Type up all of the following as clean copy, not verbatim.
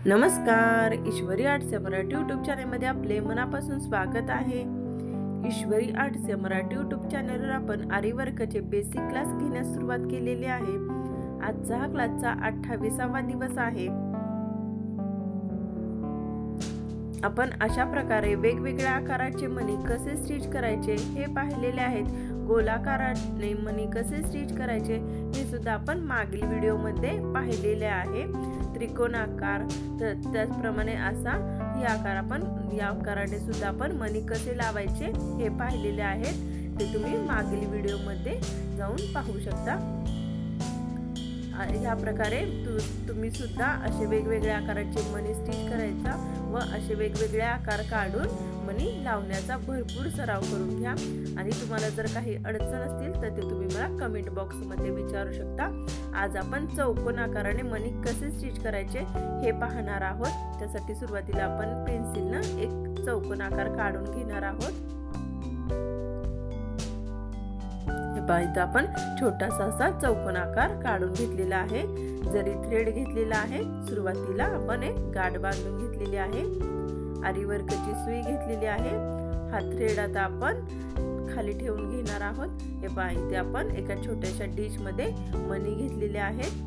नमस्कार, ईश्वरी arts Marathi YouTube चॅनलमध्ये आपले मनापासून स्वागत आहे। ईश्वरी आर्ट्स मराठी यूट्यूब चॅनलवर आपण आरी वर्कचे बेसिक क्लास घेण्यास सुरुवात केलेली आहे। आजचा हा क्लासचा 28वा दिवस आहे। आपण अशा प्रकारे वेगवेगळ्या आकाराचे मणी कसे स्टिच करायचे हे पाहिलेले आहेत। गोलाकाराने मणी कसे स्टिच करायचे हे सुद्धा आपण मागील व्हिडिओमध्ये पाहिलेले आहे। त्रिकोणाकार त्याचप्रमाणे असा या आकाराने सुद्धा आपण मणी कसे लावायचे हे पाहिलेले आहेत। ते तुम्ही मागील व्हिडिओमध्ये जाऊन पाहू शकता। या प्रकारे तुम्ही सुद्धा असे वेगवेगळ्या आकाराचे मणी स्टिच करायचा व असे वेगवेगळे आकार काढून मणी लावण्याचा भरपूर सराव करून घ्या। आणि तुम्हाला जर काही अडचण असतील तर ते तुम्ही मला कमेंट बॉक्स मध्ये विचारू शकता। आज आपण चौकोन आकाराने मणी कसे स्टिच करायचे हे पाहणार आहोत। त्यासाठी सुरुवातीला आपण पेन्सिलने एक चौकोन आकार काढून घेणार आहोत। इथे आपण छोटासा असा चौकोन आकार काढून घेतलेला आहे। जरी थ्रेड घेतलेला आहे, सुरुवातीला आपण एक गाठ बांधून घेतलेली आहे। आरी वर्कची सुई घेतलेली आहे। हा थ्रेड आता आपण खाली ठेवून घेणार आहोत। हे पहा, इथे आपण एका छोट्याशा डिश मध्ये मणी घेतलेले आहेत।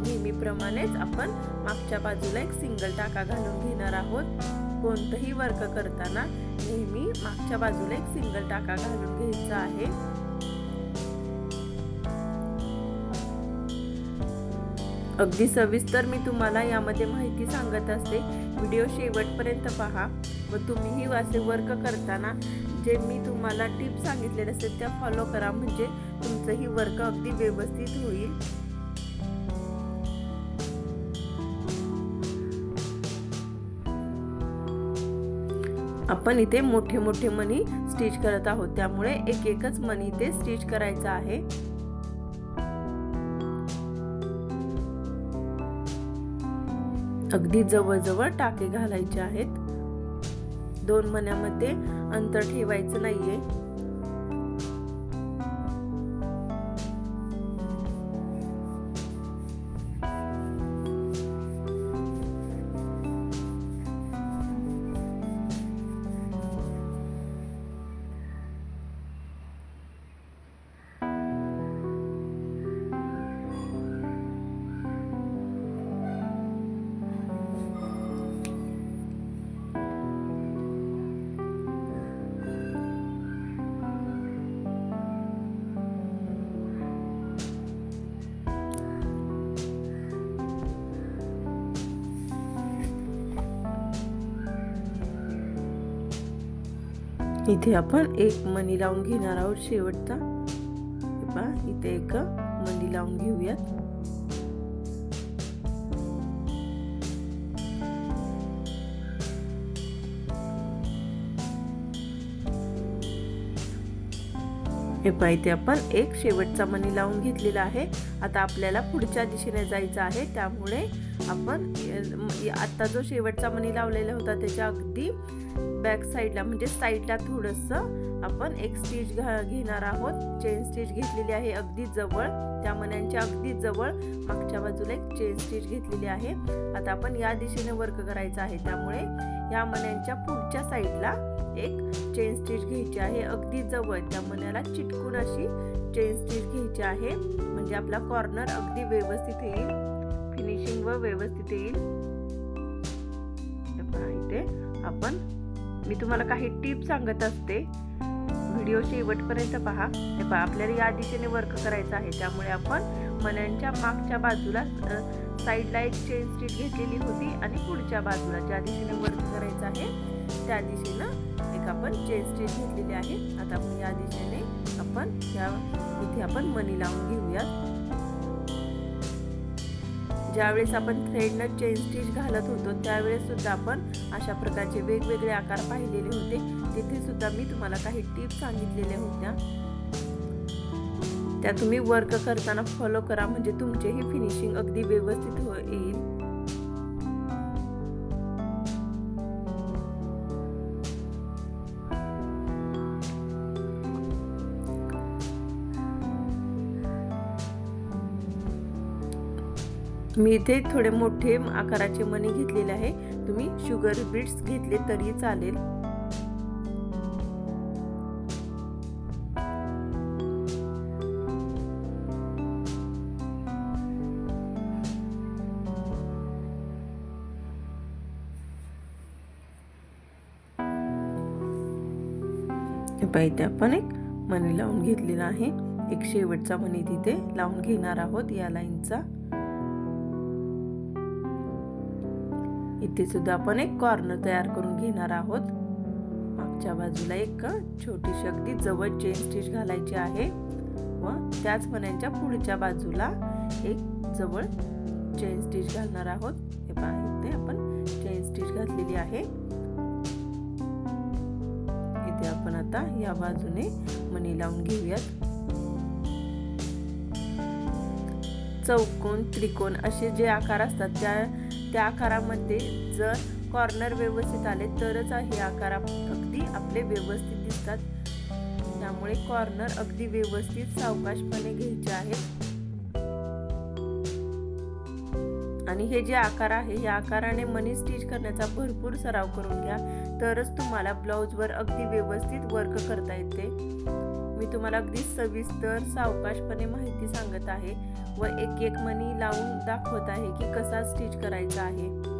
नेहमीप्रमाणेच आपण मागच्या बाजूला एक सिंगल टाका घालून घेणार आहोत। कोणतेही वर्क करताना नेहमी मागच्या बाजूला एक सिंगल टाका घालून घ्यायचा आहे। अगदी सविस्तर मी तुम्हाला यामध्ये माहिती सांगत असते। व्हिडिओ शेवटपर्यंत पहा व तुम्हीही असे वर्क करताना जे मी तुम्हाला टिप्स सांगितलेले असतील त्या फॉलो करा, म्हणजे तुमचंही वर्क अगदी व्यवस्थित होईल। आपण इथे मोठे मोठे मणी स्टिच करत आहोत, त्यामुळे एक एकच मणी इथे स्टिच करायचा आहे। अगदी जवळ जवळ टाके घालायचे आहेत। दोन मण्यामध्ये अंतर ठेवायचं नाहीये। इथे आपण एक मणी लावून घेणार आहोत शेवटचा। पहा, इथे एक मणी लावून घेऊयात। हे पहा, इथे आपण एक शेवटचा मणी लावून घेतलेला आहे। आता आपल्याला पुढच्या दिशेने जायचं आहे, त्यामुळे आपण आता जो शेवटचा मणी लावलेला होता त्याच्या अगदी बॅक साइडला म्हणजे साइडला थोडंसं आपण एक स्टिच घेणार आहोत। चेन स्टिच घेतलेली आहे अगदी जवळ, त्या मण्यांच्या अगदी जवळ मागच्या बाजूला एक चेन स्टिच घेतलेली आहे। आता आपण या दिशेने वर्क करायचं आहे, त्यामुळे या मण्यांच्या पुढच्या साइडला एक चेन स्टिच घ्यायची आहे अगदी जवळ। त्या मण्याला चिटकून अशी चेन स्टिच घ्यायची आहे, म्हणजे आपला कॉर्नर अगदी व्यवस्थित येईल, फिनिशिंग व व्यवस्थित येईल। इथे आपण मी तुम्हाला काही टिप्स सांगत असते, व्हिडिओ शेवटपर्यंत पहा। हे पहा, आपल्याला या दिशेने वर्क करायचं आहे, त्यामुळे आपण मण्यांच्या मागच्या बाजूला साइडला एक चेन स्टिच घेतलेली होती आणि पुढच्या बाजूला ज्या दिशेने वर्क करायचं आहे त्या दिशेनं एक आपण चेन स्टिच घेतलेली आहे। आता आपण या दिशेने इथे आपण मणी लावून घेऊयात। ज्यावेळेस आपण थ्रेडनं चेन स्टिच घालत होतो त्यावेळेस सुद्धा आपण अशा प्रकारचे वेगवेगळे आकार पाहिलेले होते। तिथे सुद्धा मी तुम्हाला काही टिप्स सांगितलेल्या होत्या, त्या तुम्ही वर्क करताना फॉलो करा, म्हणजे तुमचेही फिनिशिंग अगदी व्यवस्थित येईल। मी इथे थोडे मोठे आकाराचे मणी घेतलेले आहे, तुम्ही शुगर बीट्स घेतले तरी चालेल। इथे आपण एक मणी लावून घेतलेला आहे, एक शेवटचा मणी तिथे लावून घेणार आहोत या लाईनचा। इथे सुद्धा आपण एक कॉर्नर तयार करून घेणार आहोत। मागच्या बाजूला एक छोटीशी अगदी जवळ चेन स्टिच घालायची आहे व त्याच मण्यांच्या पुढच्या बाजूला एक जवळ चेन स्टिच घालणार आहोत। हे पहा इथे आपण चेन स्टिच घातलेली आहे। इथे आपण आता या बाजूने मणी लावून घेऊयात। चौकोन, त्रिकोण असे जे आकार असतात त्या आकारामध्ये जर कॉर्नर व्यवस्थित आले तरच हे आकार अगदी आपले व्यवस्थित दिसतात। त्यामुळे कॉर्नर अगदी व्यवस्थित सावकाशपणे घ्यायचे आहेत। आणि हे जे आकार आहे या आकाराने मनी स्टिच करण्याचा भरपूर सराव करून घ्या, तरच तुम्हाला ब्लाउजवर अगदी व्यवस्थित वर्क करता येते। मी तुम्हाला अगदी सविस्तर सावकाशपणे माहिती सांगत आहे व एक एक मणी लावून दाखवत आहे की कसा स्टिच करायचा आहे।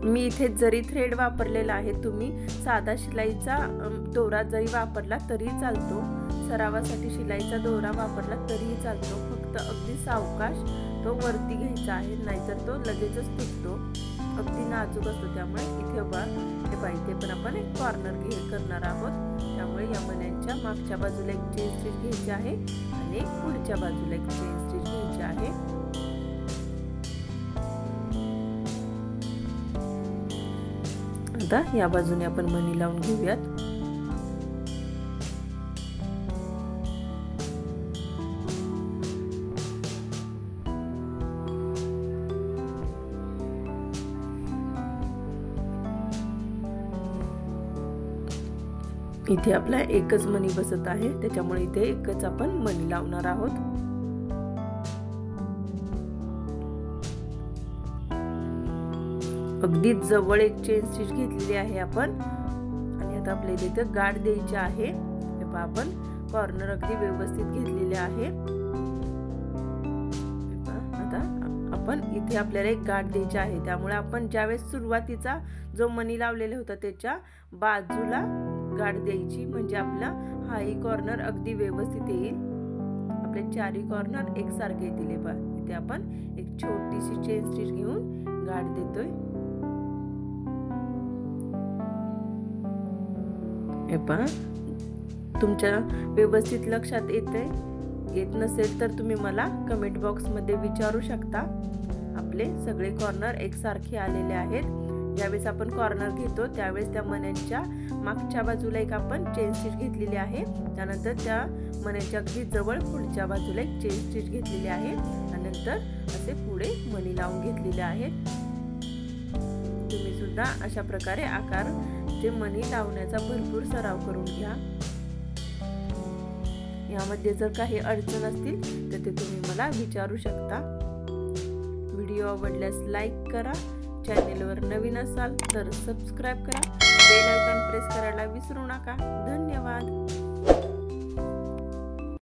मी इथे जरी थ्रेड वापरलेला आहे, तुम्ही साधा शिलाईचा दोरा जरी वापरला तरी चालतो, सरावासाठी शिलाईचा दोरा वापरला तरीही चालतो। फक्त अगदी सावकाश तो वरती घ्यायचा आहे, नाहीतर तो लगेचच तुटतो, अगदी नाजूक असतो। त्यामुळे इथे इथे पण आपण एक कॉर्नर करणार आहोत। त्यामुळे या मण्यांच्या मागच्या बाजूला एक चेन स्टिच घ्यायची आहे आणि एक पुढच्या बाजूला एक चेन स्टिच घ्यायची आहे। आता या बाजूने आपण मणी लावून घेऊयात। इथे आपला एकच मणी बसत आहे, त्याच्यामुळे इथे एकच आपण मणी लावणार आहोत। अगदी जवळ एक चेन स्टिच घेतलेली आहे आपण आणि आता आपल्याला इथे गाठ द्यायची आहे। हे पहा आपण कॉर्नर अगदी व्यवस्थित घेतलेले आहे। आता आपण इथे आपल्याला एक गाठ द्यायची आहे, त्यामुळे आपण ज्यावेळेस सुरुवातीचा जो मणी लावलेला होता त्याच्या बाजूला गाठ द्यायची, म्हणजे आपला हाही कॉर्नर अगदी व्यवस्थित येईल, आपले चारही कॉर्नर एकसारखे येतील। पहा इथे आपण एक छोटीशी चेन स्टिच घेऊन गाठ देतोय। हे पहा तुमच्या व्यवस्थित लक्षात येत नसेल तर तुम्ही मला कमेंट बॉक्स मध्ये विचारू शकता। आपले सगळे कॉर्नर एकसारखे आलेले आहेत। ज्यावेळेस आपण कॉर्नर घेतो त्यावेळेस त्या मण्यांच्या मागच्या बाजूला एक आपण चेन स्टिच घेतलेली आहे, त्यानंतर त्या मण्यांच्या अगदी जवळ पुढच्या बाजूला एक चेन स्टिच घेतलेली आहे आणि नंतर असे पुढे मणी लावून घेतलेले आहेत। तुम्ही सुद्धा अशा प्रकारे आकार जे मणी लावण्याचा भरपूर सराव करून घ्या। यामध्ये जर काही अडचण असतील तर ते तुम्ही मला विचारू शकता। व्हिडिओ आवडल्यास लाईक करा, चॅनेलवर नवीन असाल तर सबस्क्राइब करा, बेल आयकॉन प्रेस करायला विसरू नका। धन्यवाद।